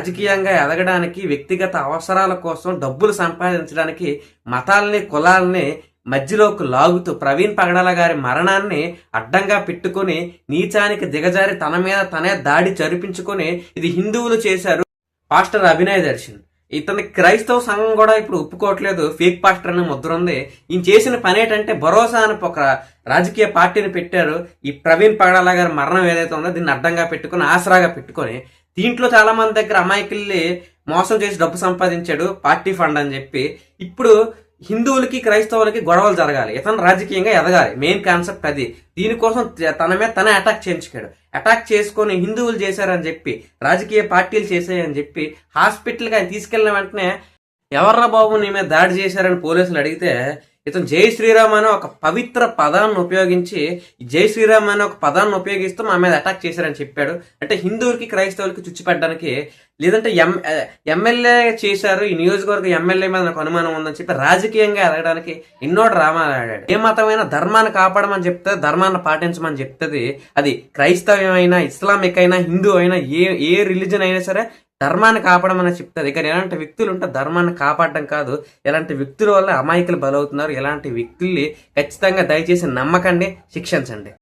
రాజకీయంగా ఎదగడానికి, వ్యక్తిగత అవసరాల కోసం డబ్బులు సంపాదించడానికి మతాల్ని, కులాల్ని మధ్యలోకి లాగుతూ ప్రవీణ్ పగడాల గారి మరణాన్ని అడ్డంగా పెట్టుకొని నీచానికి దిగజారి తన మీద తనే దాడి జరిపించుకొని ఇది హిందువులు చేశారు. పాస్టర్ అభినయ్ దర్శన్ ఇతని క్రైస్తవ సంఘం కూడా ఇప్పుడు ఒప్పుకోవట్లేదు, ఫేక్ పాస్టర్ అనే ముద్ర ఉంది. ఈయన చేసిన పని ఏంటంటే భరోసా అని ఒక రాజకీయ పార్టీని పెట్టారు. ఈ ప్రవీణ్ పగడాల గారి మరణం ఏదైతే ఉందో దీన్ని అడ్డంగా పెట్టుకుని, ఆసరాగా పెట్టుకొని దీంట్లో చాలా మంది దగ్గర అమాయకుల్ని మోసం చేసి డబ్బు సంపాదించాడు పార్టీ ఫండ్ అని చెప్పి. ఇప్పుడు హిందువులకి క్రైస్తవులకి గొడవలు జరగాలి, ఇతను రాజకీయంగా ఎదగాలి, మెయిన్ కాన్సెప్ట్ అది. దీనికోసం తన మీద తనే అటాక్ చేయించుకాడు. అటాక్ చేసుకొని హిందువులు చేశారని చెప్పి, రాజకీయ పార్టీలు చేశాయని చెప్పి హాస్పిటల్కి ఆయన తీసుకెళ్లిన వెంటనే ఎవర్రా బాబు నీ మీద దాడి చేశారని పోలీసులు అడిగితే ఇతను జై శ్రీరామ్ అనే ఒక పవిత్ర పదాన్ని ఉపయోగించి, జై శ్రీరామ్ అనే ఒక పదాన్ని ఉపయోగిస్తూ మా మీద అటాక్ చేశారని చెప్పాడు. అంటే హిందువులకి క్రైస్తవులకి చుచ్చిపెట్టడానికి, లేదంటే ఎమ్మెల్యే చేశారు, ఈ నియోజకవర్గ ఎమ్మెల్యే మీద నాకు అనుమానం ఉందని చెప్పి రాజకీయంగా ఎదగడానికి ఎన్నో డ్రామాలు ఆడాడు. ఏ మతమైనా ధర్మాన్ని కాపాడమని చెప్తుంది, ధర్మాన్ని పాటించమని చెప్తుంది. అది క్రైస్తవమైనా, ఇస్లామిక్ అయినా, హిందూ అయినా, ఏ రిలీజన్ అయినా సరే ధర్మాన్ని కాపాడమని చెప్తుంది. కానీ ఎలాంటి వ్యక్తులు ఉంటే ధర్మాన్ని కాపాడడం కాదు, ఎలాంటి వ్యక్తుల వల్ల అమాయకులు బలవుతున్నారు. ఎలాంటి వ్యక్తుల్ని ఖచ్చితంగా దయచేసి నమ్మకండి, శిక్షించండి.